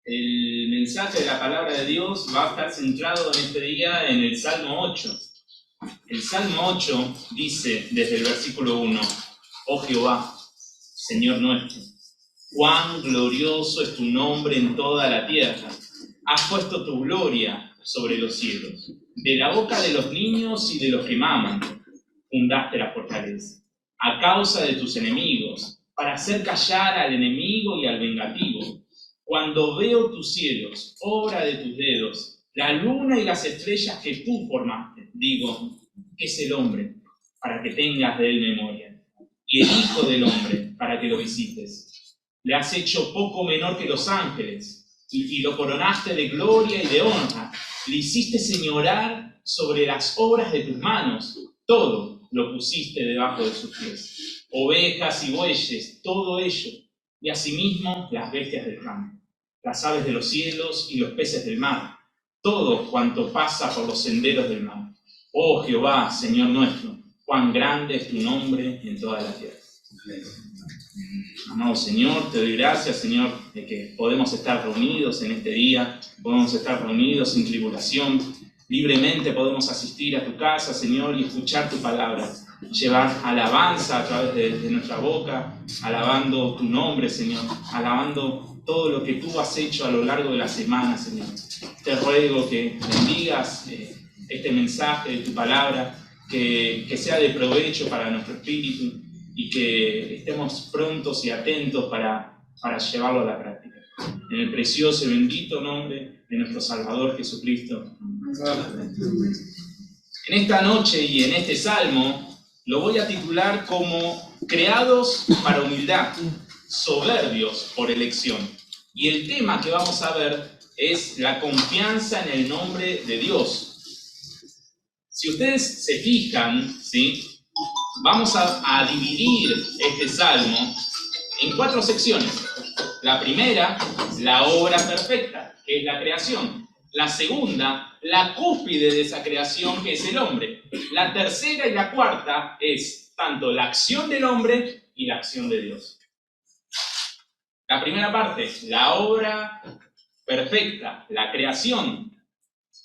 El mensaje de la palabra de Dios va a estar centrado en este día en el Salmo 8. El Salmo 8 dice desde el versículo 1: Oh Jehová, Señor nuestro, cuán glorioso es tu nombre en toda la tierra. Has puesto tu gloria sobre los cielos. De la boca de los niños y de los que maman, fundaste la fortaleza. A causa de tus enemigos, para hacer callar al enemigo y al vengativo. Cuando veo tus cielos, obra de tus dedos, la luna y las estrellas que tú formaste, digo, ¿qué es el hombre para que tengas de él memoria? Y el Hijo del Hombre para que lo visites. Le has hecho poco menor que los ángeles, y lo coronaste de gloria y de honra. Le hiciste señorar sobre las obras de tus manos. Todo lo pusiste debajo de sus pies. Ovejas y bueyes, todo ello, y asimismo las bestias del campo, las aves de los cielos y los peces del mar, todo cuanto pasa por los senderos del mar. Oh Jehová, Señor nuestro, cuán grande es tu nombre en toda la tierra. Amado Señor, te doy gracias, Señor, de que podemos estar reunidos en este día, podemos estar reunidos sin tribulación, libremente podemos asistir a tu casa, Señor, y escuchar tu palabra, llevar alabanza a través de nuestra boca, alabando tu nombre, Señor, alabando todo lo que tú has hecho a lo largo de la semana, Señor. Te ruego que bendigas este mensaje de tu palabra, que sea de provecho para nuestro espíritu y que estemos prontos y atentos para llevarlo a la práctica. En el precioso y bendito nombre de nuestro Salvador Jesucristo. En esta noche y en este salmo lo voy a titular como creados para humildad, soberbios por elección. Y el tema que vamos a ver es la confianza en el nombre de Dios. Si ustedes se fijan, ¿sí?, vamos a dividir este salmo en 4 secciones. La primera, la obra perfecta, que es la creación. La segunda, la cúspide de esa creación, que es el hombre. La tercera y la cuarta es tanto la acción del hombre y la acción de Dios. La primera parte, la obra perfecta, la creación.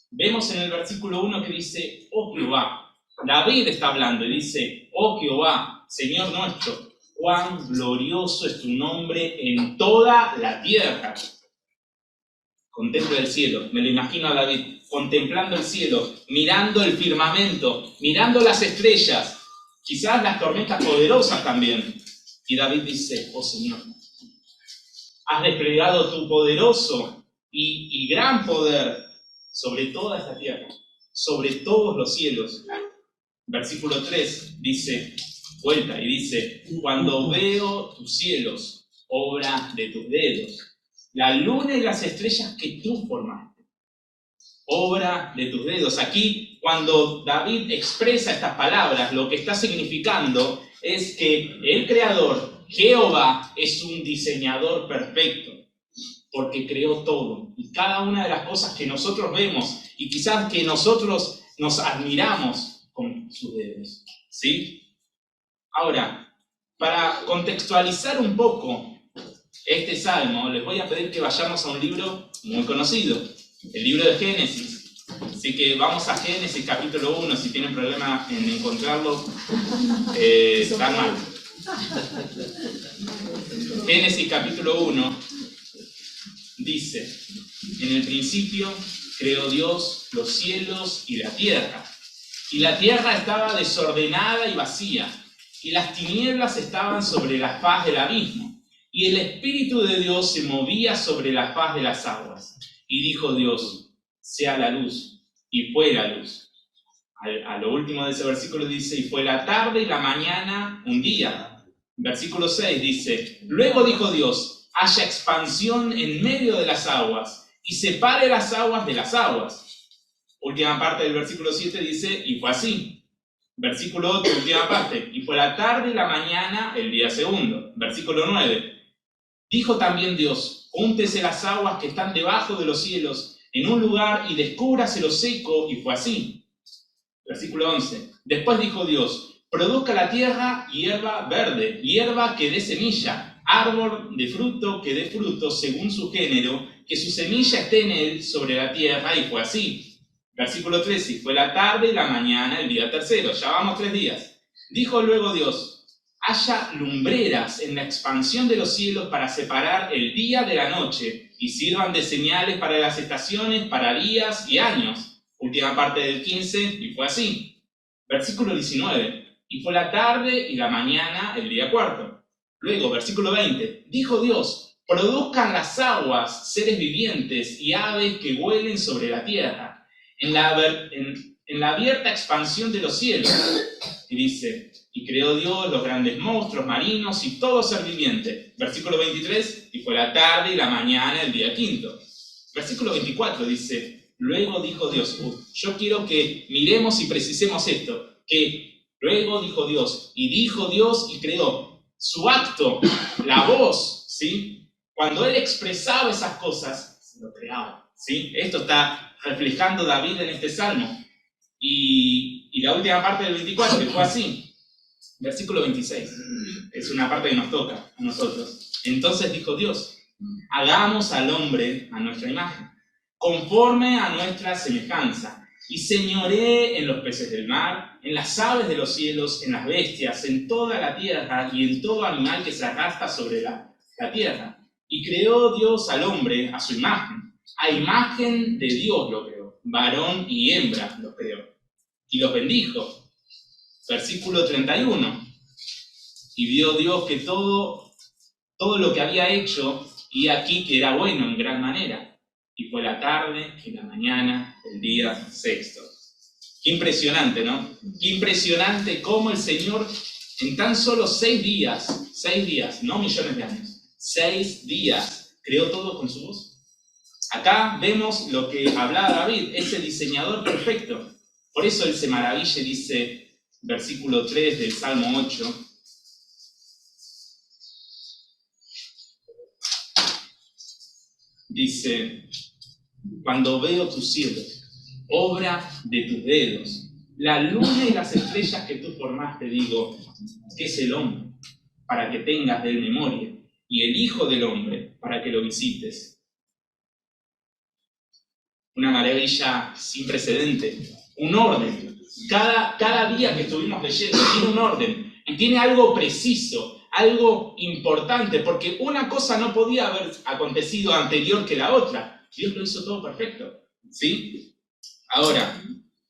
Vemos en el versículo 1 que dice, oh Jehová. David está hablando y dice, oh Jehová, Señor nuestro, cuán glorioso es tu nombre en toda la tierra. Contempla el cielo, me lo imagino a David, contemplando el cielo, mirando el firmamento, mirando las estrellas, quizás las tormentas poderosas también. Y David dice, oh Señor, has desplegado tu poderoso y gran poder sobre toda esta tierra, sobre todos los cielos. Versículo 3 dice, vuelta y dice, cuando veo tus cielos, obra de tus dedos, la luna y las estrellas que tú formaste, obra de tus dedos. Aquí, cuando David expresa estas palabras, lo que está significando es que el Creador, Jehová, es un diseñador perfecto, porque creó todo. Y cada una de las cosas que nosotros vemos, y quizás que nosotros nos admiramos con sus dedos, ¿sí? Ahora, para contextualizar un poco este salmo, les voy a pedir que vayamos a un libro muy conocido, el libro de Génesis. Así que vamos a Génesis capítulo 1, si tienen problema en encontrarlo, están mal. Génesis capítulo 1 dice, en el principio creó Dios los cielos y la tierra. Y la tierra estaba desordenada y vacía, y las tinieblas estaban sobre la faz del abismo, y el Espíritu de Dios se movía sobre la faz de las aguas. Y dijo Dios, sea la luz, y fue la luz. A lo último de ese versículo dice, y fue la tarde y la mañana un día. Versículo 6 dice, luego dijo Dios, haya expansión en medio de las aguas, y separe las aguas de las aguas. Última parte del versículo 7 dice, y fue así. Versículo 8, última parte, y fue la tarde y la mañana el día segundo. Versículo 9, dijo también Dios, júntese las aguas que están debajo de los cielos en un lugar y descúbrase lo seco, y fue así. Versículo 11, después dijo Dios, produzca la tierra hierba verde, hierba que dé semilla, árbol de fruto que dé fruto según su género, que su semilla esté en él sobre la tierra, y fue así. Versículo 13, y fue la tarde y la mañana el día tercero, ya vamos 3 días. Dijo luego Dios: haya lumbreras en la expansión de los cielos para separar el día de la noche, y sirvan de señales para las estaciones, para días y años. Última parte del 15, y fue así. Versículo 19, y fue la tarde y la mañana el día cuarto. Luego, versículo 20, dijo Dios: produzcan las aguas seres vivientes y aves que vuelen sobre la tierra, en la abierta expansión de los cielos. Y dice: y creó Dios los grandes monstruos marinos y todo ser viviente. Versículo 23, y fue la tarde y la mañana el día quinto. Versículo 24 dice: luego dijo Dios, yo quiero que miremos y precisemos esto, que luego dijo Dios y creó. Su acto, la voz, ¿sí? Cuando él expresaba esas cosas, se lo creaba, ¿sí? Esto está reflejando David en este salmo. Y la última parte del 24, que fue así. Versículo 26. Es una parte que nos toca a nosotros. Entonces dijo Dios: hagamos al hombre a nuestra imagen, conforme a nuestra semejanza, y señoree en los peces del mar, en las aves de los cielos, en las bestias, en toda la tierra y en todo animal que se arrastra sobre la tierra. Y creó Dios al hombre a su imagen. A imagen de Dios lo creó, varón y hembra lo creó. Y los bendijo. Versículo 31. Y vio Dios que todo lo que había hecho, y aquí que era bueno en gran manera. Y fue la tarde y la mañana el día sexto. Qué impresionante, ¿no? Qué impresionante cómo el Señor en tan solo 6 días, no millones de años, 6 días, creó todo con su voz. Acá vemos lo que hablaba David, ese diseñador perfecto. Por eso él se maravilla y dice, versículo 3 del Salmo 8, dice: cuando veo tus cielos, obra de tus dedos, la luna y las estrellas que tú formaste, digo, ¿qué es el hombre? Para que tengas de él memoria, y el Hijo del Hombre, para que lo visites. Una maravilla sin precedente, un orden. Cada día que estuvimos leyendo tiene un orden, y tiene algo preciso, algo importante, porque una cosa no podía haber acontecido anterior que la otra. Dios lo hizo todo perfecto, ¿sí? Ahora,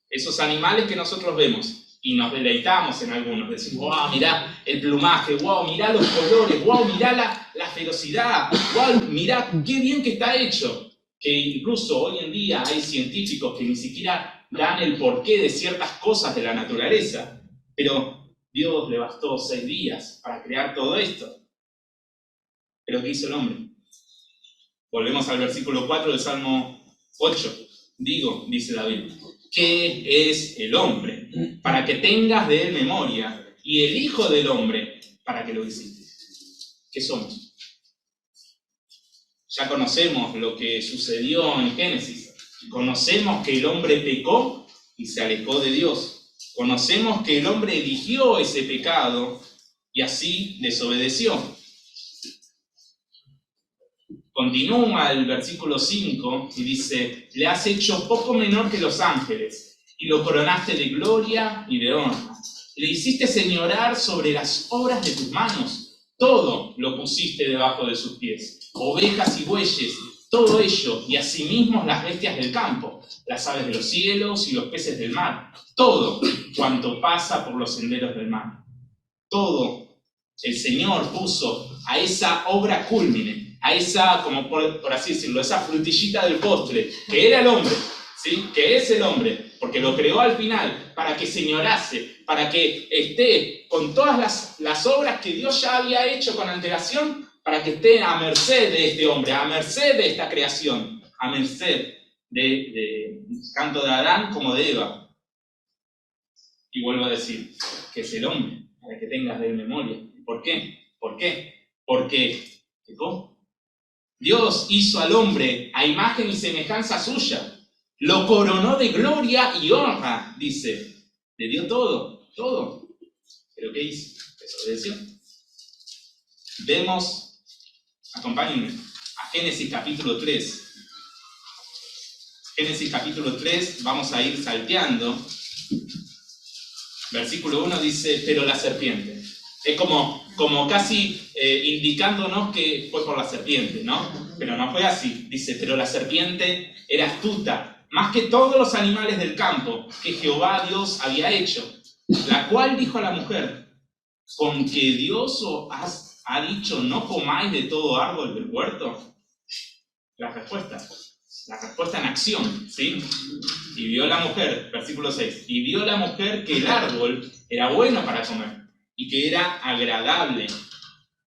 esos animales que nosotros vemos y nos deleitamos en algunos, decimos: wow, mirá el plumaje, wow, mirá los colores, wow, mirá la ferocidad, wow, mirá qué bien que está hecho. Que incluso hoy en día hay científicos que ni siquiera dan el porqué de ciertas cosas de la naturaleza, pero Dios le bastó 6 días para crear todo esto. ¿Pero qué hizo el hombre? Volvemos al versículo 4 del Salmo 8. Dice David, ¿qué es el hombre? Para que tengas de él memoria, y el Hijo del Hombre, para que lo visites. ¿Qué somos? Ya conocemos lo que sucedió en Génesis. Conocemos que el hombre pecó y se alejó de Dios. Conocemos que el hombre eligió ese pecado y así desobedeció. Continúa el versículo 5 y dice: le has hecho poco menor que los ángeles y lo coronaste de gloria y de honra. Le hiciste señorar sobre las obras de tus manos. Todo lo pusiste debajo de sus pies. Ovejas y bueyes, todo ello, y asimismo las bestias del campo, las aves de los cielos y los peces del mar. Todo cuanto pasa por los senderos del mar. Todo el Señor puso a esa obra cúlmine, a esa, como por así decirlo, esa frutillita del postre, que era el hombre, ¿sí? Que es el hombre, porque lo creó al final, para que señorase, para que esté con todas las obras que Dios ya había hecho con antelación, para que esté a merced de este hombre, a merced de esta creación, a merced de tanto de Adán como de Eva. Y vuelvo a decir, que es el hombre, para que tengas de memoria. ¿Por qué? ¿Por qué? Porque pecó. Dios hizo al hombre a imagen y semejanza suya. Lo coronó de gloria y honra, dice. Le dio todo. ¿Pero qué hizo? Desobedeció. Vemos Acompáñenme a Génesis capítulo 3. Génesis capítulo 3, vamos a ir salteando. Versículo 1 dice, pero la serpiente. Es como casi indicándonos que fue por la serpiente, ¿no? Pero no fue así. Dice, pero la serpiente era astuta, más que todos los animales del campo que Jehová Dios había hecho. La cual dijo a la mujer, ¿con que Dios os ha dicho no comáis de todo árbol del huerto? La respuesta en acción, ¿sí? Y vio la mujer, versículo 6, y vio la mujer que el árbol era bueno para comer y que era agradable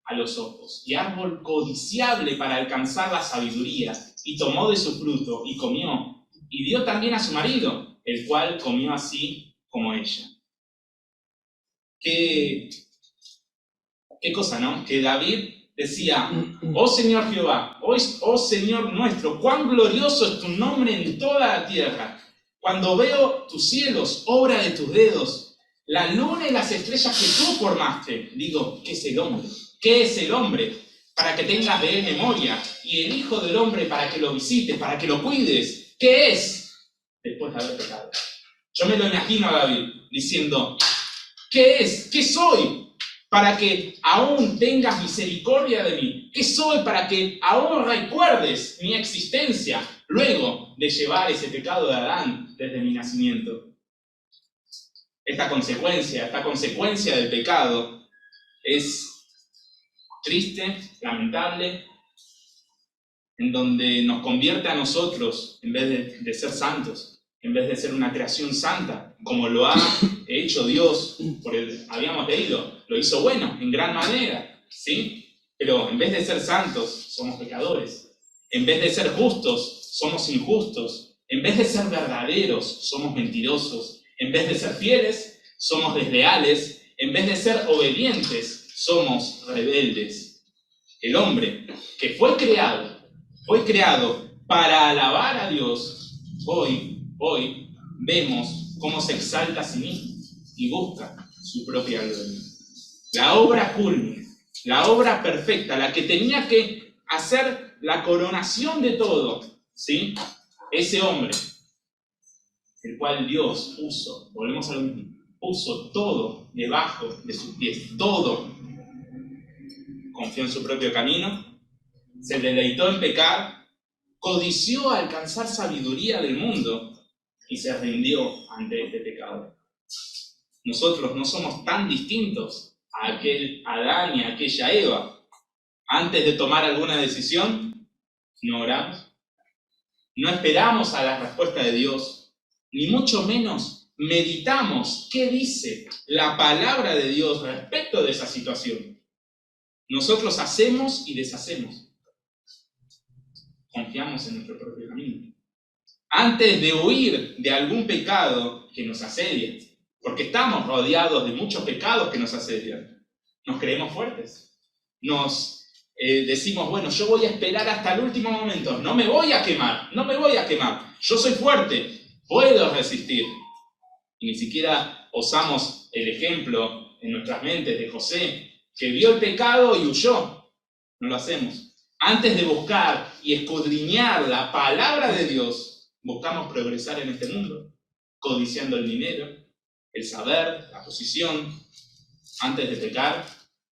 a los ojos y árbol codiciable para alcanzar la sabiduría, y tomó de su fruto y comió y dio también a su marido, el cual comió así como ella. Qué cosa, ¿no? Que David decía, oh Señor Jehová, oh Señor nuestro, cuán glorioso es tu nombre en toda la tierra. Cuando veo tus cielos, obra de tus dedos, la luna y las estrellas que tú formaste, digo, ¿qué es el hombre? ¿Qué es el hombre? Para que tengas de él memoria, y el Hijo del Hombre para que lo visites, para que lo cuides. ¿Qué es? Después de haber pecado. Yo me lo imagino a David diciendo, ¿qué es? ¿Qué soy? Para que aún tengas misericordia de mí. ¿Qué soy? Para que aún recuerdes mi existencia luego de llevar ese pecado de Adán desde mi nacimiento. Esta consecuencia del pecado es triste, lamentable, en donde nos convierte a nosotros, en vez de ser santos, en vez de ser una creación santa, como lo ha hecho Dios, habíamos leído, lo hizo bueno, en gran manera, ¿sí? Pero en vez de ser santos, somos pecadores. En vez de ser justos, somos injustos. En vez de ser verdaderos, somos mentirosos. En vez de ser fieles, somos desleales. En vez de ser obedientes, somos rebeldes. El hombre que fue creado para alabar a Dios, hoy vemos cómo se exalta a sí mismo y busca su propia gloria. La obra culmine, la obra perfecta, la que tenía que hacer la coronación de todo, ¿sí? Ese hombre, el cual Dios puso, volvemos a lo mismo, puso todo debajo de sus pies, todo. Confió en su propio camino, se deleitó en pecar, codició alcanzar sabiduría del mundo y se rindió ante este pecado. Nosotros no somos tan distintos a aquel Adán y a aquella Eva. Antes de tomar alguna decisión, no oramos, no esperamos a la respuesta de Dios, ni mucho menos meditamos qué dice la palabra de Dios respecto de esa situación. Nosotros hacemos y deshacemos. Confiamos en nuestro propio camino. Antes de huir de algún pecado que nos asedia, porque estamos rodeados de muchos pecados que nos asedian, nos creemos fuertes. Nos decimos, bueno, yo voy a esperar hasta el último momento, no me voy a quemar, yo soy fuerte, puedo resistir. Y ni siquiera osamos el ejemplo en nuestras mentes de José, que vio el pecado y huyó. No lo hacemos. Antes de buscar y escudriñar la palabra de Dios, buscamos progresar en este mundo, codiciando el dinero, el saber, la posición. Antes de pecar,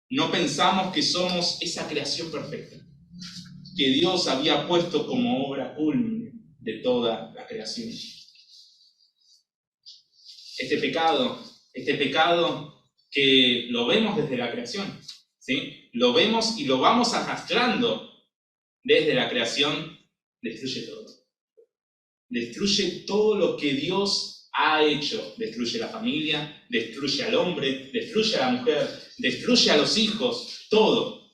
no pensamos que somos esa creación perfecta, que Dios había puesto como obra culmine de toda la creación. Este pecado que lo vemos desde la creación, ¿sí? Lo vemos y lo vamos arrastrando desde la creación, destruye todo. Destruye todo lo que Dios ha hecho. Destruye la familia, destruye al hombre, destruye a la mujer, destruye a los hijos, todo.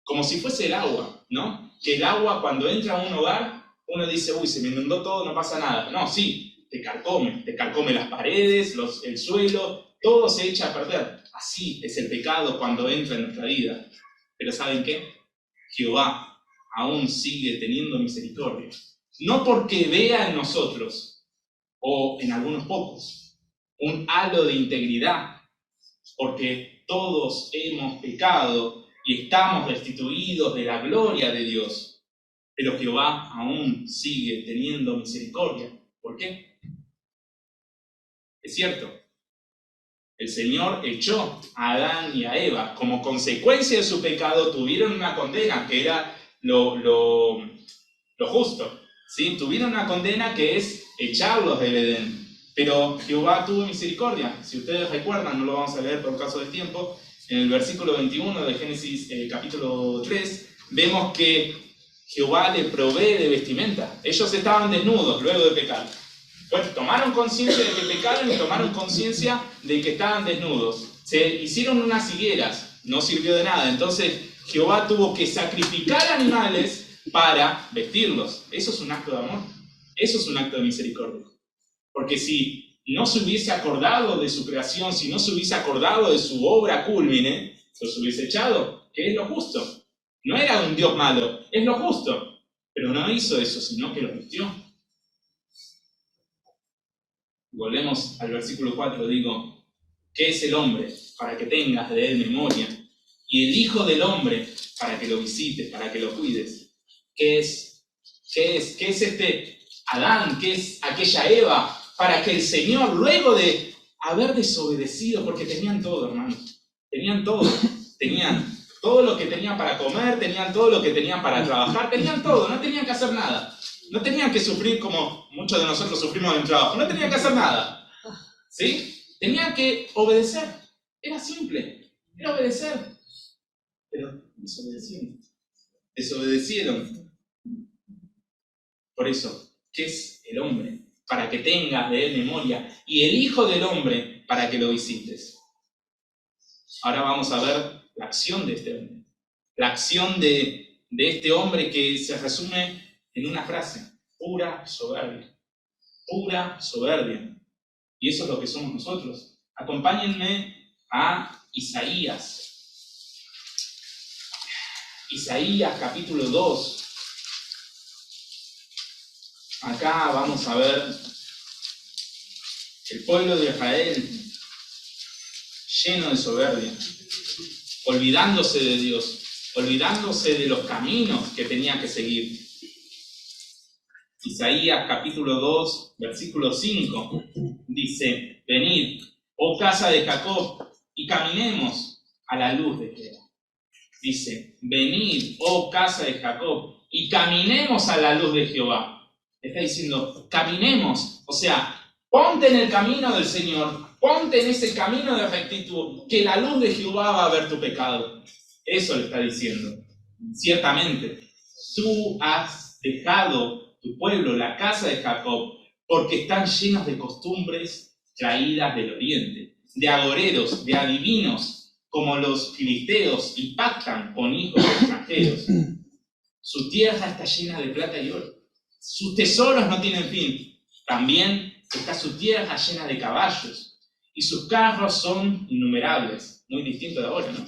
Como si fuese el agua, ¿no? Que el agua cuando entra a un hogar, uno dice, uy, se me inundó todo, no pasa nada. No, sí, te carcome las paredes, el suelo, todo se echa a perder. Así es el pecado cuando entra en nuestra vida. Pero ¿saben qué? Jehová aún sigue teniendo misericordia. No porque vea en nosotros, o en algunos pocos, un halo de integridad, porque todos hemos pecado y estamos destituidos de la gloria de Dios. Pero Jehová aún sigue teniendo misericordia. ¿Por qué? Es cierto, el Señor echó a Adán y a Eva. Como consecuencia de su pecado tuvieron una condena que era lo justo. ¿Sí? Tuvieron una condena que es echarlos del Edén. Pero Jehová tuvo misericordia. Si ustedes recuerdan, no lo vamos a leer por caso del tiempo, en el versículo 21 de Génesis capítulo 3, vemos que Jehová le provee de vestimenta. Ellos estaban desnudos luego de pecar. Pues tomaron conciencia de que pecaron y tomaron conciencia de que estaban desnudos. Se hicieron unas higueras, no sirvió de nada. Entonces Jehová tuvo que sacrificar animales para vestirlos. Eso es un acto de amor. Eso es un acto de misericordia. Porque si no se hubiese acordado de su creación, si no se hubiese acordado de su obra cúlmine, los hubiese echado, que es lo justo. No era un Dios malo, es lo justo. Pero no hizo eso, sino que los vistió. Volvemos al versículo 4, digo, ¿qué es el hombre para que tengas de él memoria? Y el Hijo del Hombre para que lo visites, para que lo cuides. ¿Qué es este Adán? ¿Qué es aquella Eva? Para que el Señor, luego de haber desobedecido, porque tenían todo, hermanos, tenían todo lo que tenían para comer, tenían todo lo que tenían para trabajar, tenían todo, no tenían que hacer nada. No tenían que sufrir como muchos de nosotros sufrimos en el trabajo, no tenían que hacer nada. ¿Sí? Tenían que obedecer. Era simple, era obedecer. Pero desobedecieron. Por eso, ¿qué es el hombre? Para que tengas de él memoria, y el Hijo del Hombre para que lo visites. Ahora vamos a ver la acción de este hombre. La acción de este hombre que se resume en una frase: pura soberbia. Pura soberbia. Y eso es lo que somos nosotros. Acompáñenme a Isaías. Isaías capítulo 2. Acá vamos a ver el pueblo de Israel lleno de soberbia, olvidándose de Dios, olvidándose de los caminos que tenía que seguir. Isaías capítulo 2, versículo 5, dice: venid, oh casa de Jacob, y caminemos a la luz de Jehová. Dice: venid, oh casa de Jacob, y caminemos a la luz de Jehová. Está diciendo, caminemos, o sea, ponte en el camino del Señor, ponte en ese camino de rectitud, que la luz de Jehová va a ver tu pecado. Eso le está diciendo. Ciertamente, tú has dejado tu pueblo, la casa de Jacob, porque están llenos de costumbres traídas del oriente, de agoreros, de adivinos, como los filisteos, y pactan con hijos extranjeros. Su tierra está llena de plata y oro. Sus tesoros no tienen fin. También está su tierra llena de caballos, y sus carros son innumerables. Muy distinto de ahora, ¿no?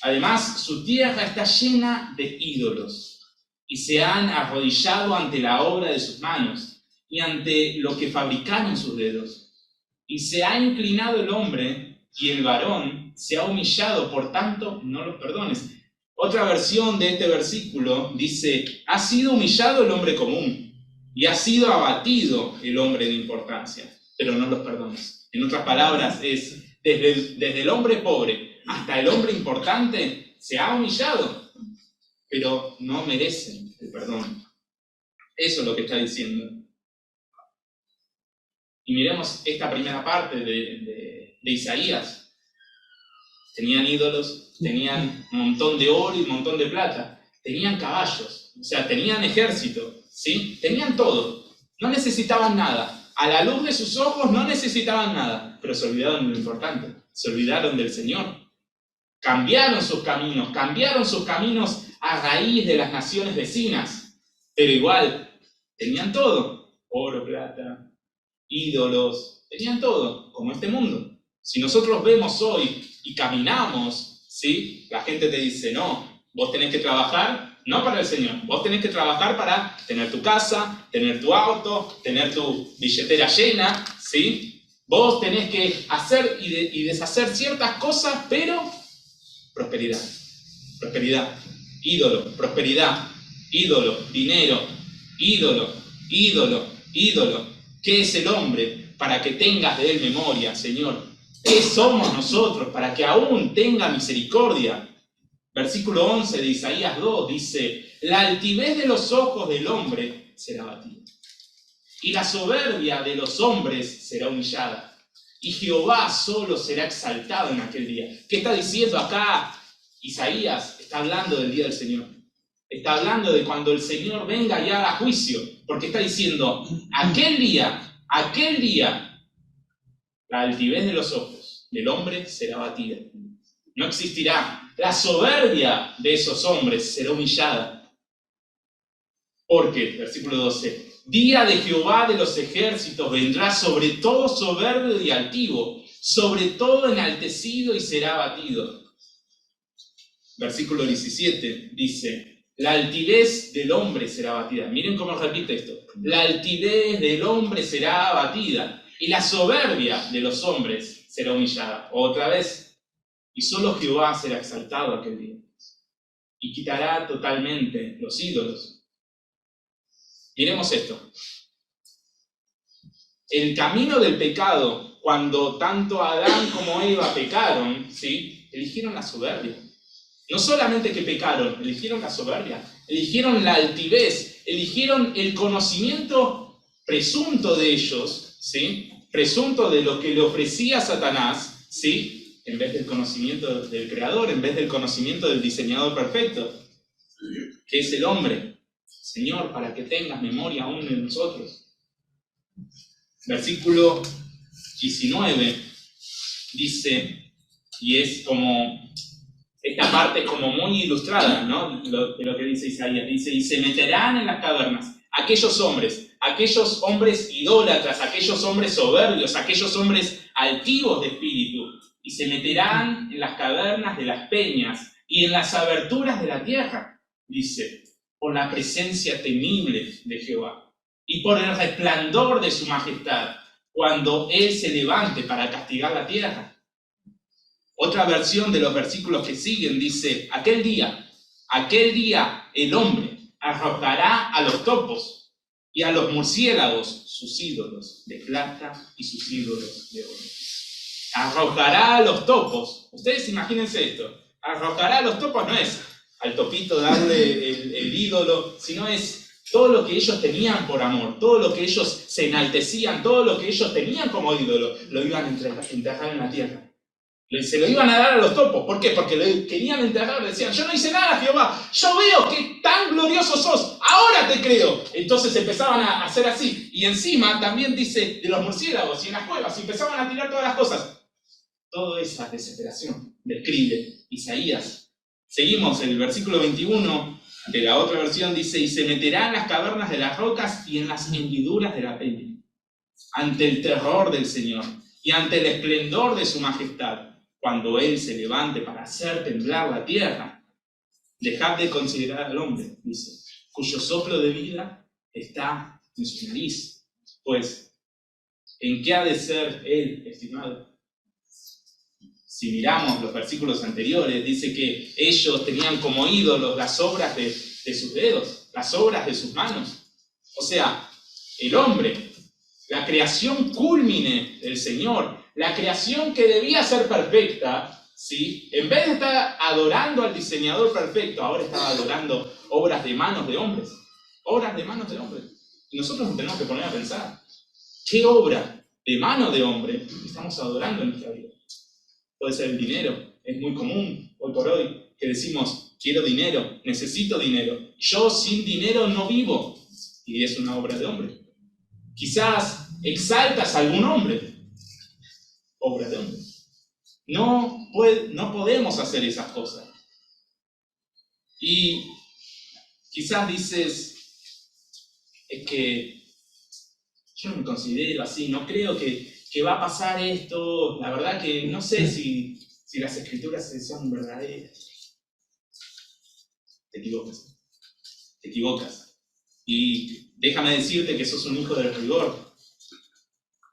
Además, su tierra está llena de ídolos, y se han arrodillado ante la obra de sus manos, y ante lo que fabricaron sus dedos. Y se ha inclinado el hombre, y el varón se ha humillado, por tanto, no los perdones. Otra versión de este versículo dice: ha sido humillado el hombre común, y ha sido abatido el hombre de importancia, pero no los perdones. En otras palabras, es desde el hombre pobre hasta el hombre importante se ha humillado, pero no merecen el perdón. Eso es lo que está diciendo. Y miremos esta primera parte de Isaías. Tenían ídolos, tenían un montón de oro y un montón de plata, tenían caballos, o sea, tenían ejército, ¿sí? Tenían todo, no necesitaban nada. A la luz de sus ojos no necesitaban nada, pero se olvidaron de lo importante, se olvidaron del Señor. Cambiaron sus caminos a raíz de las naciones vecinas, pero igual, tenían todo: oro, plata, ídolos, tenían todo, como este mundo. Si nosotros vemos hoy y caminamos, ¿sí? La gente te dice: no, vos tenés que trabajar, no para el Señor, vos tenés que trabajar para tener tu casa, tener tu auto, tener tu billetera llena, ¿sí? Vos tenés que hacer y deshacer ciertas cosas, pero prosperidad. Prosperidad. Ídolo, prosperidad. Ídolo, dinero. Ídolo, ídolo, ídolo. ¿Qué es el hombre para que tengas de él memoria, Señor? ¿Qué somos nosotros para que aún tenga misericordia? Versículo 11 de Isaías 2 dice: la altivez de los ojos del hombre será abatida, y la soberbia de los hombres será humillada, y Jehová solo será exaltado en aquel día. ¿Qué está diciendo acá Isaías? Está hablando del día del Señor. Está hablando de cuando el Señor venga y haga juicio, porque está diciendo: aquel día, la altivez de los ojos del hombre será abatida. No existirá. La soberbia de esos hombres será humillada. Porque, versículo 12, día de Jehová de los ejércitos vendrá sobre todo soberbio y altivo, sobre todo enaltecido y será abatido. Versículo 17 dice: la altivez del hombre será abatida. Miren cómo repite esto. La altivez del hombre será abatida, y la soberbia de los hombres será humillada. Otra vez. Y solo Jehová será exaltado aquel día, y quitará totalmente los ídolos. Miremos esto. El camino del pecado, cuando tanto Adán como Eva pecaron, ¿sí?, eligieron la soberbia. No solamente que pecaron, eligieron la soberbia, eligieron la altivez, eligieron el conocimiento presunto de ellos, ¿sí?, presunto de lo que le ofrecía Satanás, ¿sí?, en vez del conocimiento del Creador, en vez del conocimiento del diseñador perfecto, que es el hombre. Señor, para que tengas memoria aún de nosotros. Versículo 19 dice, y es como, esta parte es como muy ilustrada, ¿no?, de lo que dice Isaías. Dice: y se meterán en las cavernas aquellos hombres idólatras, aquellos hombres soberbios, aquellos hombres altivos de espíritu, y se meterán en las cavernas de las peñas y en las aberturas de la tierra, dice, por la presencia temible de Jehová y por el resplandor de su majestad, cuando Él se levante para castigar la tierra. Otra versión de los versículos que siguen dice: aquel día el hombre arrojará a los topos y a los murciélagos sus ídolos de plata y sus ídolos de oro. Arrojará a los topos. Ustedes imagínense esto. Arrojará a los topos no es al topito darle el ídolo, sino es todo lo que ellos tenían por amor, todo lo que ellos se enaltecían, todo lo que ellos tenían como ídolo, lo iban a enterrar en la tierra. Se lo iban a dar a los topos. ¿Por qué? Porque le querían enterrar. Decían: yo no hice nada, Jehová, yo veo que tan glorioso sos, ahora te creo. Entonces empezaban a hacer así. Y encima también dice de los murciélagos y en las cuevas, y empezaban a tirar todas las cosas. Toda esa desesperación describe Isaías. Seguimos, el versículo 21 de la otra versión dice: y se meterá en las cavernas de las rocas y en las hendiduras de la peña, ante el terror del Señor y ante el esplendor de su majestad, cuando Él se levante para hacer temblar la tierra. Dejad de considerar al hombre, dice, cuyo soplo de vida está en su nariz. Pues, ¿en qué ha de ser Él estimado? Si miramos los versículos anteriores, dice que ellos tenían como ídolos las obras de sus dedos, las obras de sus manos. O sea, el hombre, la creación cúlmine del Señor, la creación que debía ser perfecta, ¿sí?, en vez de estar adorando al diseñador perfecto, ahora estaba adorando obras de manos de hombres. Obras de manos de hombres. Y nosotros nos tenemos que poner a pensar, ¿qué obra de mano de hombre estamos adorando en nuestra vida? Puede ser el dinero. Es muy común hoy por hoy que decimos: quiero dinero, necesito dinero. Yo sin dinero no vivo. Y es una obra de hombre. Quizás exaltas a algún hombre. Obra de hombre. No podemos hacer esas cosas. Y quizás dices: es que yo no me considero así, no creo que va a pasar esto, la verdad que no sé si las escrituras son verdaderas. Te equivocas. Y déjame decirte que sos un hijo del rigor,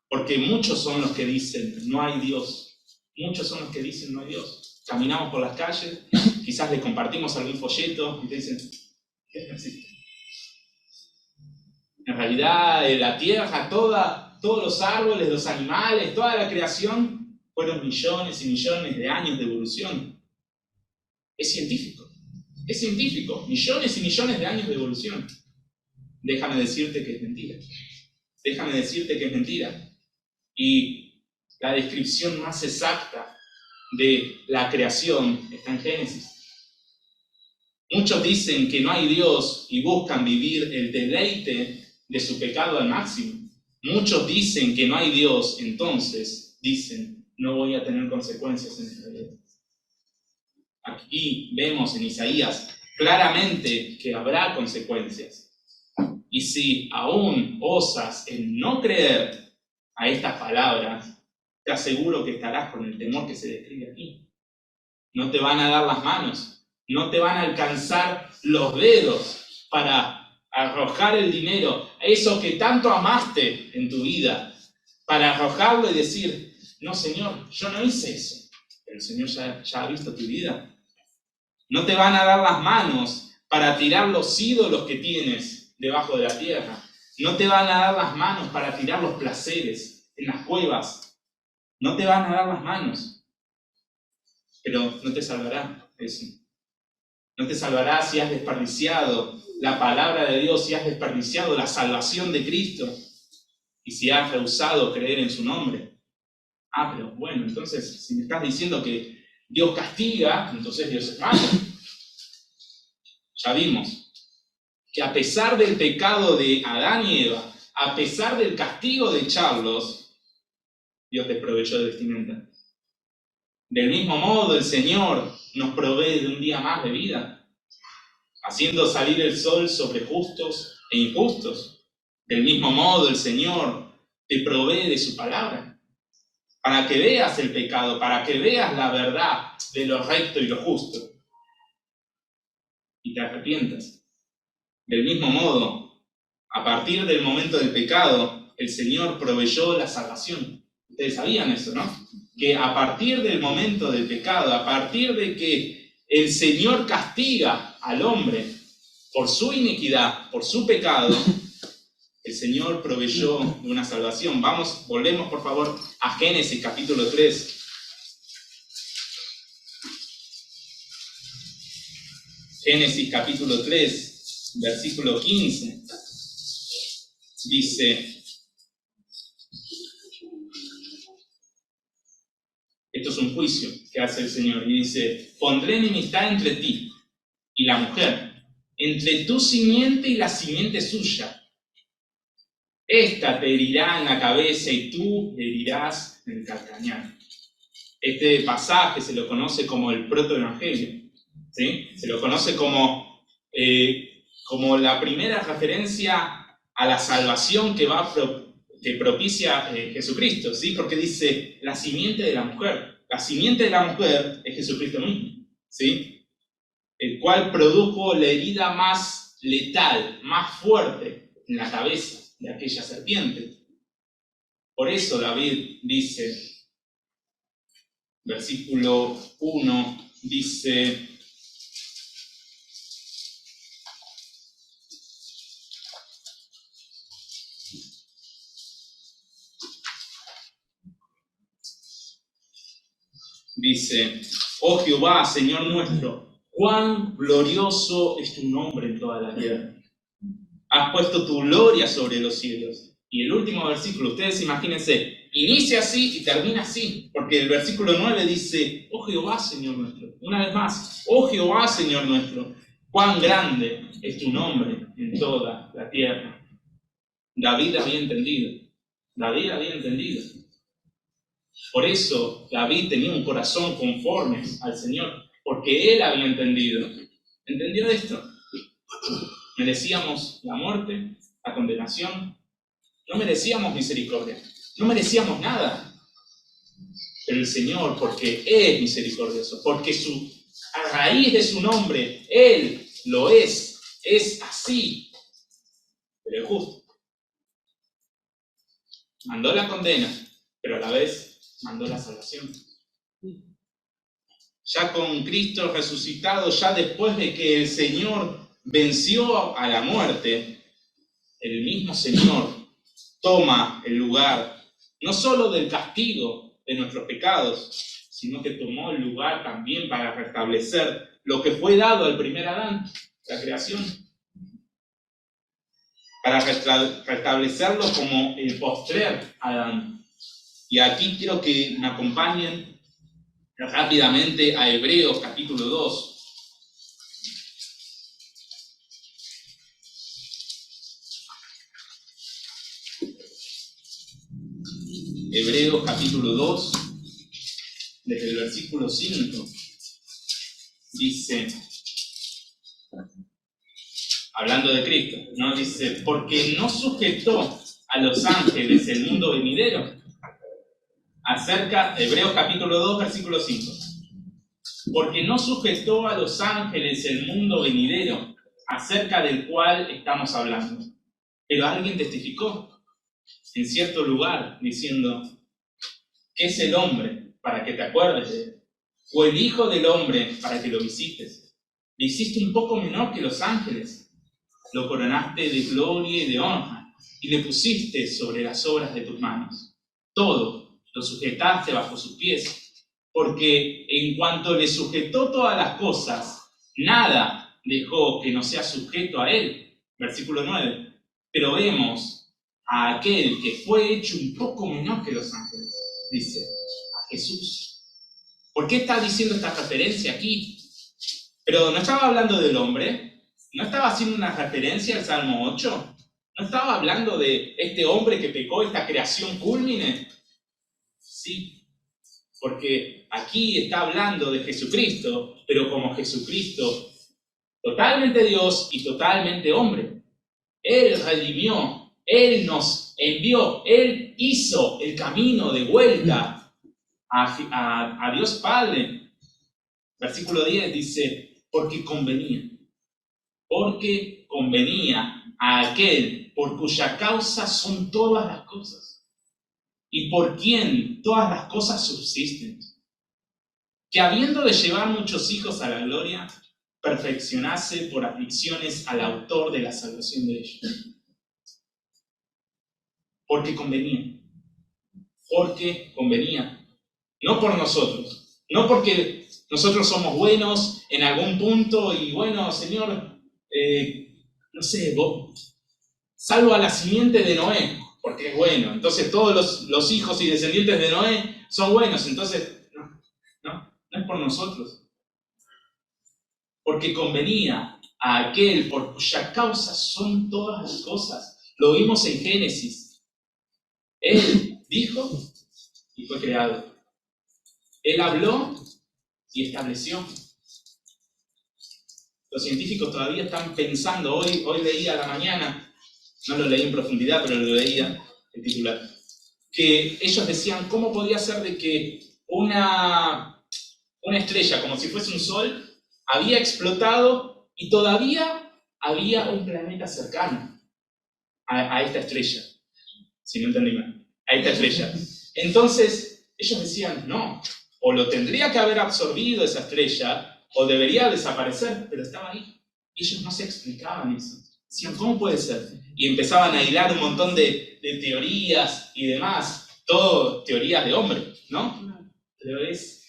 porque muchos son los que dicen: no hay Dios. Muchos son los que dicen: no hay Dios. caminamos por las calles, quizás le compartimos algún folleto y te dicen, ¿qué existe? En realidad, la tierra, todos los árboles, los animales, toda la creación fueron millones y millones de años de evolución. Es científico, millones y millones de años de evolución. Déjame decirte que es mentira. Déjame decirte que es mentira. Y la descripción más exacta de la creación está en Génesis. Muchos dicen que no hay Dios y buscan vivir el deleite de su pecado al máximo. Muchos dicen que no hay Dios, entonces dicen, no voy a tener consecuencias en esta vida. Aquí vemos en Isaías claramente que habrá consecuencias. Y si aún osas en no creer a estas palabras, te aseguro que estarás con el temor que se describe aquí. No te van a dar las manos, no te van a alcanzar los dedos para arrojar el dinero, eso que tanto amaste en tu vida, para arrojarlo y decir, no Señor, yo no hice eso, pero el Señor ya ha visto tu vida. No te van a dar las manos para tirar los ídolos que tienes debajo de la tierra. No te van a dar las manos para tirar los placeres en las cuevas. No te van a dar las manos. Pero no te salvará eso. No te salvará si has desperdiciado la palabra de Dios, si has desperdiciado la salvación de Cristo y si has rehusado creer en su nombre. Pero bueno, entonces, si me estás diciendo que Dios castiga, entonces Dios es malo. Ya vimos que a pesar del pecado de Adán y Eva, a pesar del castigo de echarlos, Dios les proveyó de vestimenta. Del mismo modo, el Señor nos provee de un día más de vida, haciendo salir el sol sobre justos e injustos. Del mismo modo, el Señor te provee de su palabra, para que veas el pecado, para que veas la verdad de lo recto y lo justo, y te arrepientas. Del mismo modo, a partir del momento del pecado, el Señor proveyó la salvación. Ustedes sabían eso, ¿no? Que a partir del momento del pecado, a partir de que el Señor castiga al hombre por su iniquidad, por su pecado, el Señor proveyó una salvación. Volvemos por favor a Génesis capítulo 3. Génesis capítulo 3, versículo 15. Dice, esto es un juicio que hace el Señor, y dice, pondré enemistad entre ti y la mujer, entre tu simiente y la simiente suya. Esta te herirá en la cabeza y tú le herirás en el calcañar. Este pasaje se lo conoce como el protoevangelio, ¿sí? Se lo conoce como la primera referencia a la salvación que propicia Jesucristo, ¿sí? Porque dice la simiente de la mujer. La simiente de la mujer es Jesucristo mismo, ¿sí? El cual produjo la herida más letal, más fuerte en la cabeza de aquella serpiente. Por eso David dice, versículo 1, dice, oh Jehová, Señor nuestro, cuán glorioso es tu nombre en toda la tierra. Has puesto tu gloria sobre los cielos. Y el último versículo, ustedes imagínense, inicia así y termina así, porque el versículo 9 dice, oh Jehová, Señor nuestro. Una vez más, oh Jehová, Señor nuestro, cuán grande es tu nombre en toda la tierra. David había entendido. Por eso David tenía un corazón conforme al Señor, porque él había entendido. ¿Entendió esto? Merecíamos la muerte, la condenación. No merecíamos misericordia. No merecíamos nada. Pero el Señor, porque es misericordioso, porque a raíz de su nombre, Él lo es así. Pero es justo. Mandó la condena, pero a la vez mandó la salvación. ya con Cristo resucitado, ya después de que el Señor venció a la muerte, el mismo Señor toma el lugar, no solo del castigo de nuestros pecados, sino que tomó el lugar también para restablecer lo que fue dado al primer Adán, la creación, para restablecerlo como el postrer Adán. Y aquí quiero que me acompañen rápidamente a Hebreos capítulo 2. Hebreos capítulo 2, desde el versículo 5, dice, hablando de Cristo, ¿no? Dice, porque no sujetó a los ángeles el mundo venidero. Hebreos capítulo 2, versículo 5. Porque no sujetó a los ángeles el mundo venidero, acerca del cual estamos hablando. Pero alguien testificó en cierto lugar, diciendo, ¿qué es el hombre para que te acuerdes de él? O el hijo del hombre para que lo visites. Le hiciste un poco menor que los ángeles. Lo coronaste de gloria y de honra, y le pusiste sobre las obras de tus manos. Todo lo sujetaste bajo sus pies, porque en cuanto le sujetó todas las cosas, nada dejó que no sea sujeto a él. Versículo 9. Pero vemos a aquel que fue hecho un poco menor que los ángeles, dice, a Jesús. ¿Por qué está diciendo esta referencia aquí? Pero no estaba hablando del hombre, no estaba haciendo una referencia al Salmo 8, no estaba hablando de este hombre que pecó, esta creación cúlmine. Sí, porque aquí está hablando de Jesucristo, pero como Jesucristo, totalmente Dios y totalmente hombre. Él redimió, Él nos envió, Él hizo el camino de vuelta a Dios Padre. Versículo 10 dice, porque convenía a aquel por cuya causa son todas las cosas, y por quien todas las cosas subsisten, que habiendo de llevar muchos hijos a la gloria, perfeccionase por aflicciones al autor de la salvación de ellos. Porque convenía, no por nosotros, no porque nosotros somos buenos en algún punto y bueno, Señor, no sé, salvo a la simiente de Noé, porque es bueno, entonces todos los hijos y descendientes de Noé son buenos, entonces no es por nosotros, porque convenía a aquel por cuya causa son todas las cosas. Lo vimos en Génesis. Él dijo y fue creado. Él habló y estableció. Los científicos todavía están pensando, hoy leía a la mañana, no lo leí en profundidad, pero lo leía, el titular, que ellos decían, ¿cómo podía ser de que una estrella, como si fuese un sol, había explotado y todavía había un planeta cercano a esta estrella? Si no entendí mal, a esta estrella. Entonces, ellos decían, no, o lo tendría que haber absorbido esa estrella, o debería desaparecer, pero estaba ahí. Y ellos no se explicaban eso. Decían, ¿cómo puede ser? Y empezaban a hilar un montón de teorías y demás, todo teorías de hombre, ¿no? Pero es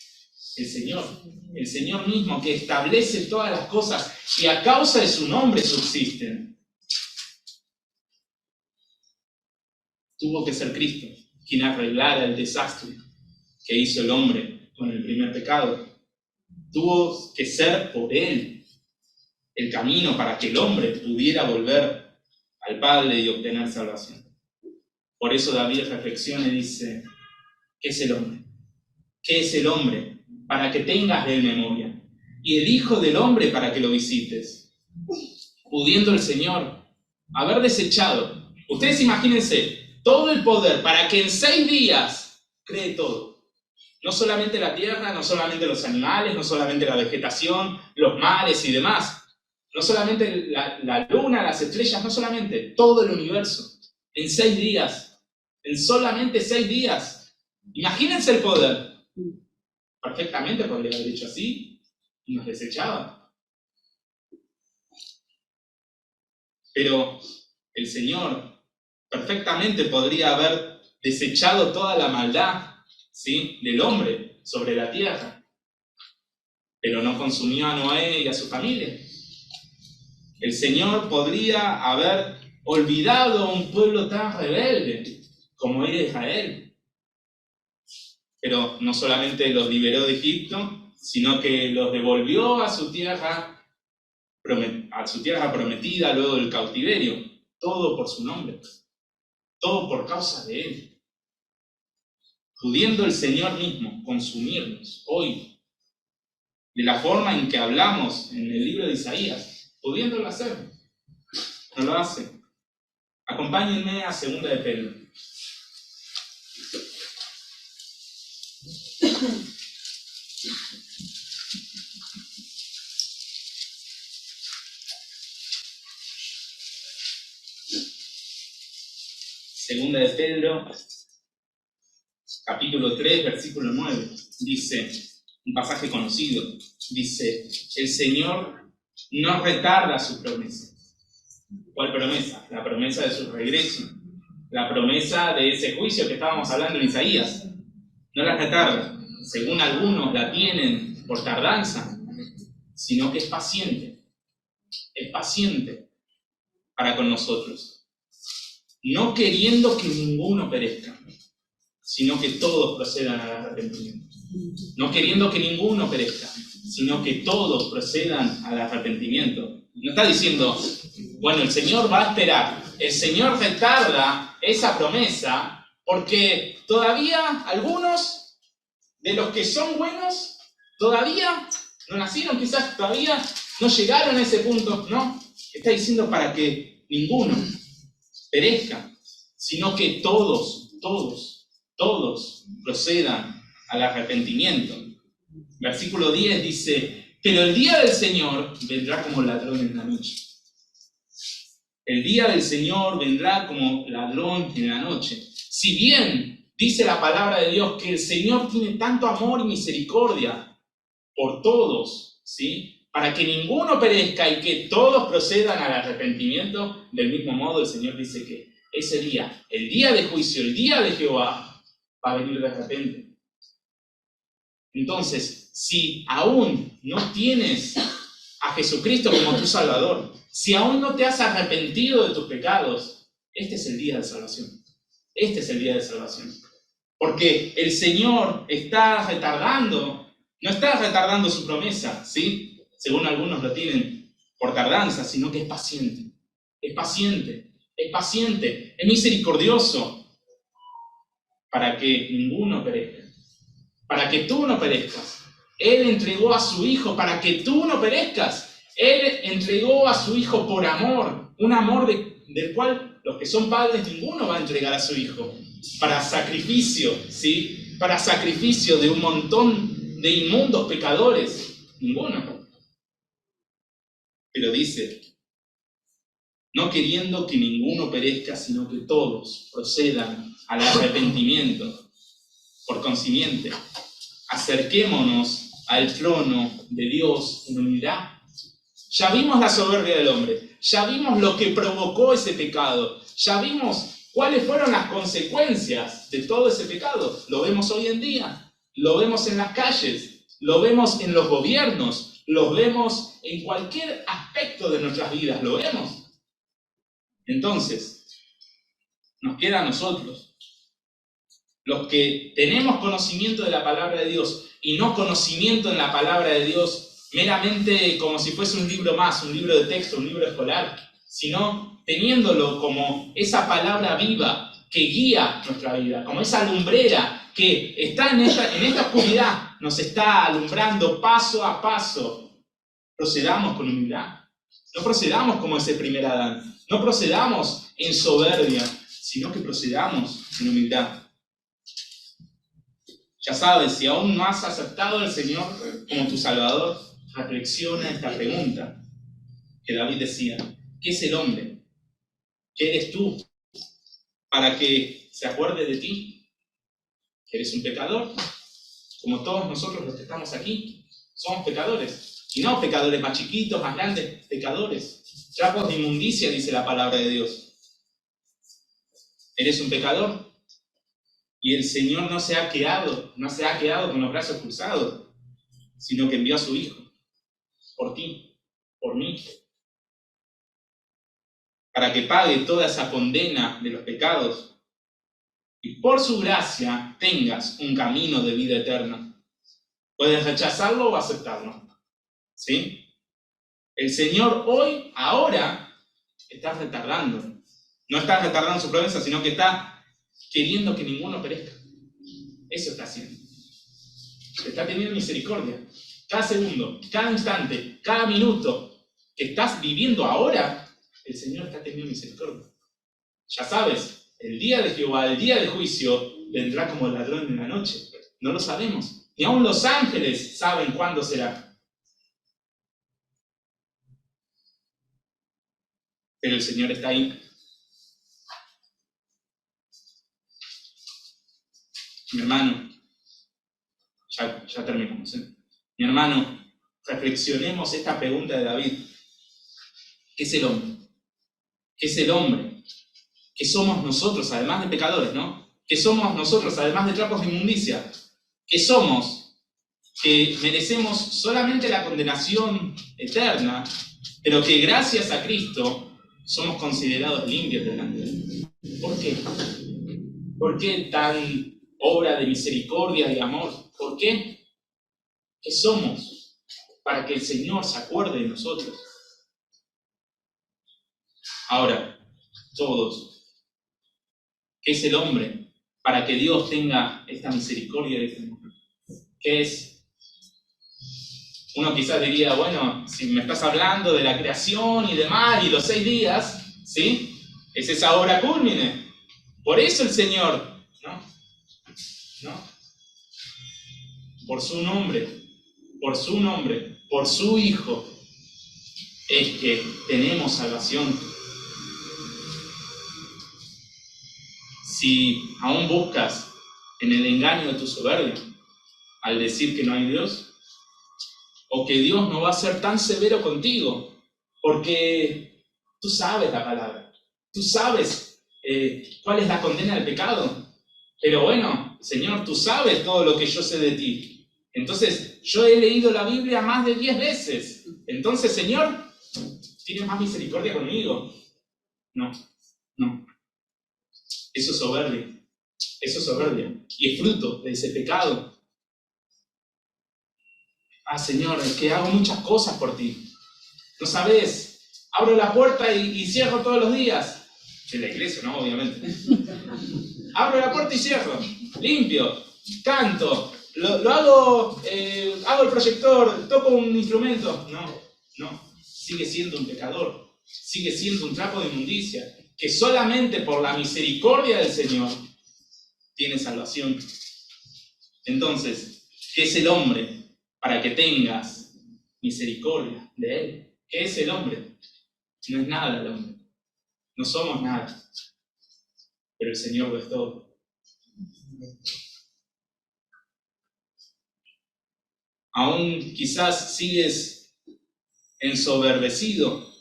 el Señor mismo que establece todas las cosas y a causa de su nombre subsisten. Tuvo que ser Cristo quien arreglara el desastre que hizo el hombre con el primer pecado. Tuvo que ser por Él el camino para que el hombre pudiera volver al Padre y obtener salvación. Por eso David reflexiona y dice, ¿qué es el hombre? ¿Qué es el hombre? Para que tengas de él memoria. Y el Hijo del Hombre para que lo visites. Pudiendo el Señor haber desechado. Ustedes imagínense, todo el poder para que en 6 días cree todo. No solamente la tierra, no solamente los animales, no solamente la vegetación, los mares y demás. No solamente la luna, las estrellas, no solamente, todo el universo. En 6 días. En solamente 6 días. Imagínense el poder. perfectamente podría haber dicho así y nos desechaba. Pero el Señor perfectamente podría haber desechado toda la maldad, ¿sí?, del hombre sobre la tierra, pero no consumió a Noé y a su familia. El Señor podría haber olvidado a un pueblo tan rebelde como era Israel, pero no solamente los liberó de Egipto, sino que los devolvió a su tierra prometida luego del cautiverio, todo por su nombre, todo por causa de Él, pudiendo el Señor mismo consumirnos hoy, de la forma en que hablamos en el libro de Isaías, pudiéndolo hacer, no lo hace. Acompáñenme a 2 de Pedro. Segunda de Pedro, capítulo 3, versículo 9, dice, un pasaje conocido, dice, el Señor no retarda su promesa. ¿Cuál promesa? La promesa de su regreso, la promesa de ese juicio que estábamos hablando en Isaías. No la retarda, según algunos la tienen por tardanza, sino que es paciente para con nosotros, no queriendo que ninguno perezca, sino que todos procedan al arrepentimiento. No queriendo que ninguno perezca, sino que todos procedan al arrepentimiento. No está diciendo, bueno, el Señor va a esperar, el Señor retarda esa promesa porque todavía algunos de los que son buenos todavía no nacieron, quizás todavía no llegaron a ese punto, no. Está diciendo para que ninguno perezca, sino que todos procedan al arrepentimiento. Versículo 10 dice, pero el día del Señor vendrá como ladrón en la noche. El día del Señor vendrá como ladrón en la noche. Si bien dice la palabra de Dios que el Señor tiene tanto amor y misericordia por todos, ¿sí?, para que ninguno perezca y que todos procedan al arrepentimiento, del mismo modo el Señor dice que ese día, el día de juicio, el día de Jehová, va a venir de repente. Entonces, si aún no tienes a Jesucristo como tu Salvador, si aún no te has arrepentido de tus pecados, este es el día de salvación. Este es el día de salvación. Porque el Señor está retardando, no está retardando su promesa, ¿sí?, según algunos lo tienen por tardanza, sino que es paciente, es misericordioso para que ninguno perezca, para que tú no perezcas. Él entregó a su Hijo para que tú no perezcas. Él entregó a su Hijo por amor, un amor del cual los que son padres ninguno va a entregar a su Hijo, para sacrificio, ¿sí?, para sacrificio de un montón de inmundos pecadores, ninguno. Pero dice, no queriendo que ninguno perezca, sino que todos procedan al arrepentimiento. Por consiguiente, acerquémonos al trono de Dios en humildad. Ya vimos la soberbia del hombre, ya vimos lo que provocó ese pecado, ya vimos cuáles fueron las consecuencias de todo ese pecado. Lo vemos hoy en día, lo vemos en las calles, lo vemos en los gobiernos, lo vemos en cualquier aspecto de nuestras vidas, lo vemos. Entonces, nos queda a nosotros, los que tenemos conocimiento de la palabra de Dios y no conocimiento en la palabra de Dios meramente como si fuese un libro más, un libro de texto, un libro escolar, sino teniéndolo como esa palabra viva que guía nuestra vida, como esa lumbrera que está en esta oscuridad, nos está alumbrando paso a paso. Procedamos con humildad. No procedamos como ese primer Adán. No procedamos en soberbia, sino que procedamos en humildad. Ya sabes, si aún no has aceptado al Señor como tu Salvador, reflexiona esta pregunta que David decía: ¿qué es el hombre? ¿Qué eres tú? Para que se acuerde de ti. ¿Que eres un pecador? como todos nosotros los que estamos aquí. Somos pecadores. Y no pecadores más chiquitos, más grandes, pecadores. Trapos de inmundicia, dice la palabra de Dios. Eres un pecador. Y el Señor no se ha quedado con los brazos cruzados, sino que envió a su Hijo. Por ti, por mí. Para que pague toda esa condena de los pecados. Y por su gracia tengas un camino de vida eterna. Puedes rechazarlo o aceptarlo. ¿Sí? El Señor hoy, ahora, está retardando. No está retardando su promesa, sino que está queriendo que ninguno perezca. Eso está haciendo. Está teniendo misericordia. Cada segundo, cada instante, cada minuto que estás viviendo ahora, el Señor está teniendo misericordia. Ya sabes, el día de Jehová, el día del juicio, vendrá como el ladrón en la noche. No lo sabemos. Ni aun los ángeles saben cuándo será. Pero el Señor está ahí. Mi hermano, ya terminamos. Mi hermano, reflexionemos esta pregunta de David. ¿Qué es el hombre? ¿Qué es el hombre? ¿Qué somos nosotros, además de pecadores, no? ¿Qué somos nosotros, además de trapos de inmundicia? ¿Qué somos? Que merecemos solamente la condenación eterna, pero que gracias a Cristo somos considerados limpios delante de Él. ¿Por qué? ¿Por qué tan obra de misericordia y amor? ¿Por qué? ¿Qué somos? Para que el Señor se acuerde de nosotros. Ahora, todos, ¿qué es el hombre? Para que Dios tenga esta misericordia de este mundo. ¿Qué es? Uno quizás diría, bueno, si me estás hablando de la creación y demás, y los 6 días, ¿sí? Es esa obra cúlmine. Por eso el Señor, ¿no? Por su nombre, por su Hijo, es que tenemos salvación. Si aún buscas en el engaño de tu soberbia, al decir que no hay Dios, o que Dios no va a ser tan severo contigo, porque tú sabes la palabra, tú sabes cuál es la condena del pecado, pero bueno, Señor, tú sabes todo lo que yo sé de ti. Entonces, yo he leído la Biblia más de 10 veces. Entonces, Señor, ¿tienes más misericordia conmigo? No. Eso es soberbia. Y es fruto de ese pecado. Señor, es que hago muchas cosas por ti. No sabes, abro la puerta y cierro todos los días. En la iglesia, ¿no? Obviamente. Abro la puerta y cierro. Limpio, canto, lo hago, hago el proyector, toco un instrumento. No. Sigue siendo un pecador. Sigue siendo un trapo de inmundicia. Que solamente por la misericordia del Señor tiene salvación. Entonces, ¿qué es el hombre? Para que tengas misericordia de él. ¿Qué es el hombre? No es nada el hombre. No somos nada. Pero el Señor lo es todo. Aún quizás sigues ensoberbecido,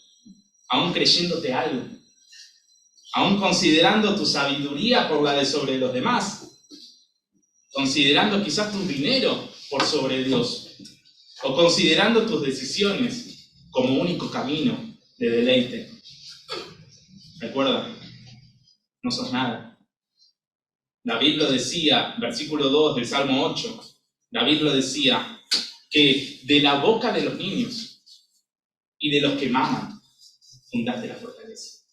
aún creyéndote algo, aún considerando tu sabiduría por la de sobre los demás, considerando quizás tu dinero por sobre Dios, o considerando tus decisiones como único camino de deleite. Recuerda, no sos nada. David lo decía, versículo 2 del Salmo 8, David lo decía, que de la boca de los niños y de los que maman, fundaste la fortaleza.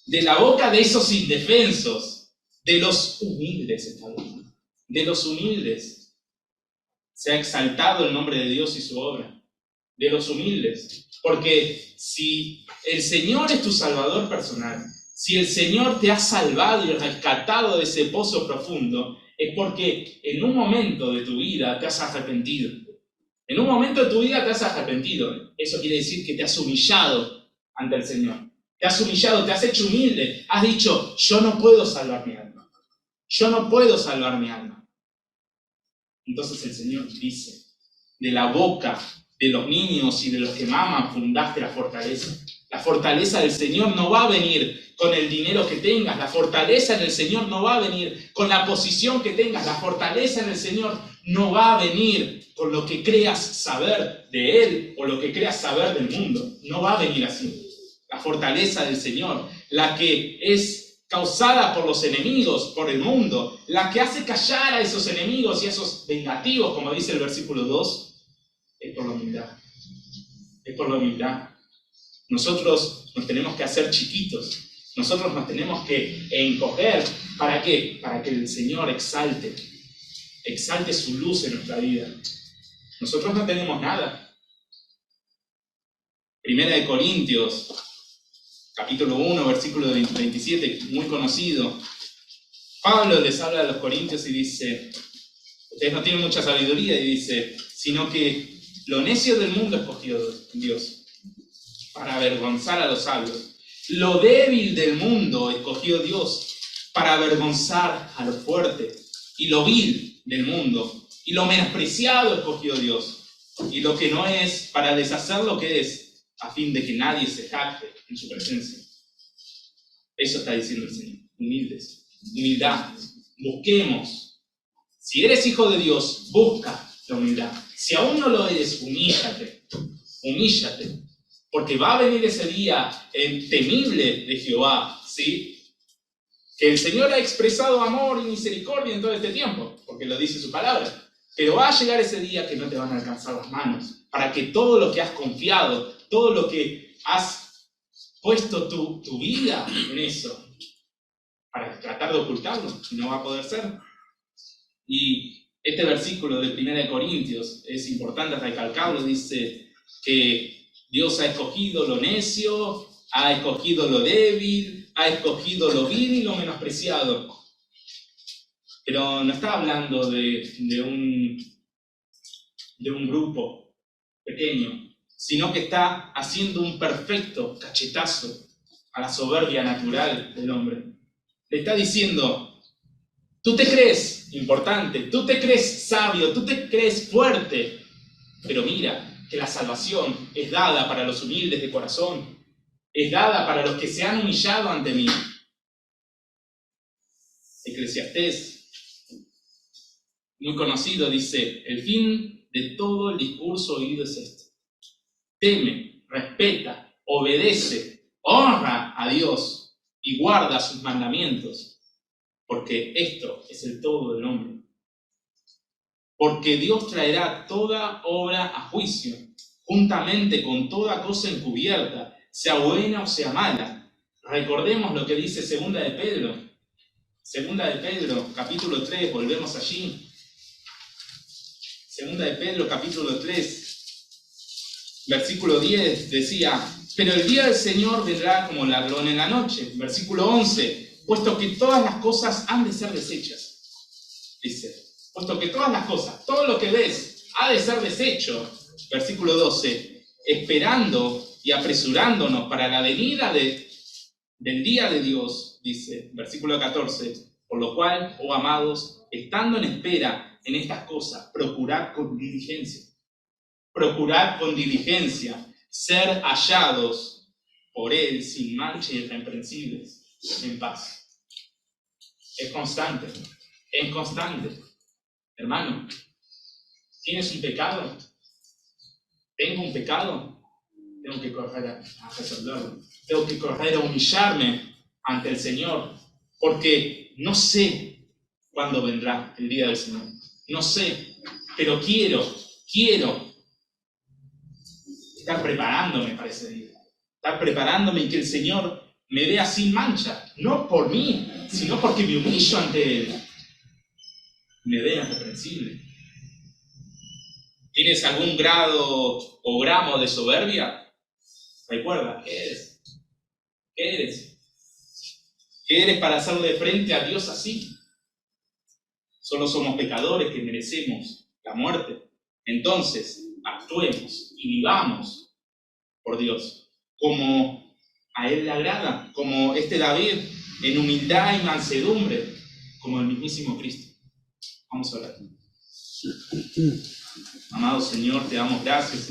De la boca de esos indefensos, de los humildes, de los humildes, se ha exaltado el nombre de Dios y su obra. De los humildes. Porque si el Señor es tu salvador personal, si el Señor te ha salvado y rescatado de ese pozo profundo, es porque en un momento de tu vida te has arrepentido. En un momento de tu vida te has arrepentido. Eso quiere decir que te has humillado ante el Señor. Te has humillado, te has hecho humilde. Has dicho, yo no puedo salvar mi alma. Yo no puedo salvar mi alma. Entonces el Señor dice, de la boca de los niños y de los que maman fundaste la fortaleza. La fortaleza del Señor no va a venir con el dinero que tengas. La fortaleza en el Señor no va a venir con la posición que tengas. La fortaleza en el Señor no va a venir con lo que creas saber de Él o lo que creas saber del mundo. No va a venir así. La fortaleza del Señor, la que es causada por los enemigos, por el mundo, la que hace callar a esos enemigos y a esos vengativos, como dice el versículo 2, es por la humildad. Es por la humildad. Nosotros nos tenemos que hacer chiquitos. Nosotros nos tenemos que encoger. ¿Para qué? Para que el Señor exalte su luz en nuestra vida. Nosotros no tenemos nada. Primera de Corintios, capítulo 1, versículo 27, muy conocido. Pablo les habla a los corintios y dice, ustedes no tienen mucha sabiduría, y dice, sino que lo necio del mundo escogió Dios para avergonzar a los sabios. Lo débil del mundo escogió Dios para avergonzar a lo fuerte. Y lo vil del mundo y lo menospreciado escogió Dios. Y lo que no es para deshacer lo que es, a fin de que nadie se jacte en su presencia. Eso está diciendo el Señor. Humildes. Humildad. Busquemos. Si eres hijo de Dios, busca la humildad. Si aún no lo eres, humíllate. Humíllate. Porque va a venir ese día temible de Jehová, ¿sí? Que el Señor ha expresado amor y misericordia en todo este tiempo, porque lo dice su palabra. Pero va a llegar ese día que no te van a alcanzar las manos, para que todo lo que has confiado, todo lo que has puesto tu vida en eso, para tratar de ocultarlo, no va a poder ser. Y este versículo de 1 Corintios es importante recalcarlo, dice que Dios ha escogido lo necio, ha escogido lo débil, ha escogido lo vil y lo menospreciado. Pero no está hablando de un grupo pequeño, sino que está haciendo un perfecto cachetazo a la soberbia natural del hombre. Le está diciendo, tú te crees importante, tú te crees sabio, tú te crees fuerte, pero mira que la salvación es dada para los humildes de corazón, es dada para los que se han humillado ante mí. Eclesiastés, muy conocido, dice, el fin de todo el discurso oído es este: teme, respeta, obedece, honra a Dios y guarda sus mandamientos, porque esto es el todo del hombre. Porque Dios traerá toda obra a juicio, juntamente con toda cosa encubierta, sea buena o sea mala. Recordemos lo que dice Segunda de Pedro, capítulo 3, volvemos allí. Segunda de Pedro, capítulo 3, versículo 10, decía, pero el día del Señor vendrá como ladrón en la noche. Versículo 11, puesto que todas las cosas han de ser deshechas. Dice, puesto que todas las cosas, todo lo que ves, ha de ser deshecho. Versículo 12, esperando y apresurándonos para la venida del día de Dios, dice, versículo 14, por lo cual, oh amados, estando en espera en estas cosas, procurad con diligencia, ser hallados por Él sin mancha y irreprensibles, en paz. Es constante. Hermano, ¿tienes un pecado? ¿Tengo un pecado? Tengo que correr a resolverlo. Tengo que correr a humillarme ante el Señor, porque no sé cuándo vendrá el día del Señor. No sé, pero quiero estar preparándome para ese día. Estar preparándome y que el Señor me vea sin mancha, no por mí, sino porque me humillo ante Él. Me vea irreprensible. ¿Tienes algún grado o gramo de soberbia? Recuerda, ¿qué eres? ¿Qué eres? ¿Qué eres para hacerle frente a Dios así? Solo somos pecadores que merecemos la muerte. Entonces, actuemos y vivamos por Dios, como a Él le agrada, como este David, en humildad y mansedumbre, como el mismísimo Cristo. Vamos a orar. Amado Señor, te damos gracias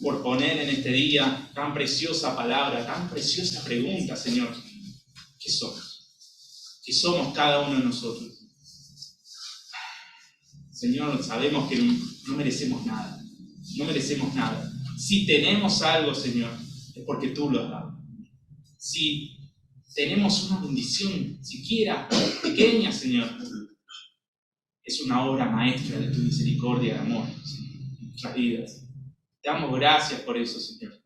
por poner en este día tan preciosa palabra, tan preciosa pregunta, Señor. ¿Qué somos? ¿Qué somos cada uno de nosotros? Señor, sabemos que no merecemos nada. No merecemos nada. Si tenemos algo, Señor, es porque tú lo has dado. Si tenemos una bendición, siquiera pequeña, Señor, es una obra maestra de tu misericordia y amor en nuestras vidas. Te damos gracias por eso, Señor,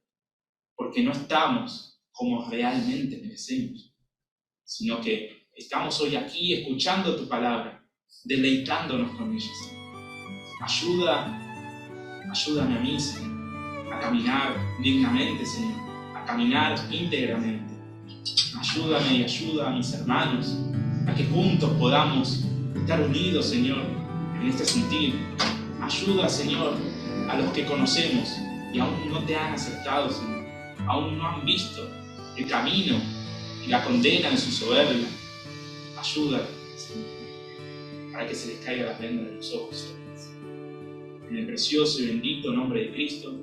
porque no estamos como realmente merecemos, sino que estamos hoy aquí escuchando tu palabra, deleitándonos con ella. Ayúdame a mí, Señor, a caminar dignamente, Señor, a caminar íntegramente. Ayúdame y ayuda a mis hermanos a que juntos podamos estar unidos, Señor, en este sentido. Ayuda, Señor, a los que conocemos y aún no te han aceptado, Señor, aún no han visto el camino y la condena de su soberbia. Ayuda, Señor, para que se les caiga la venda de los ojos. En el precioso y bendito nombre de Cristo.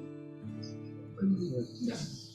Gracias.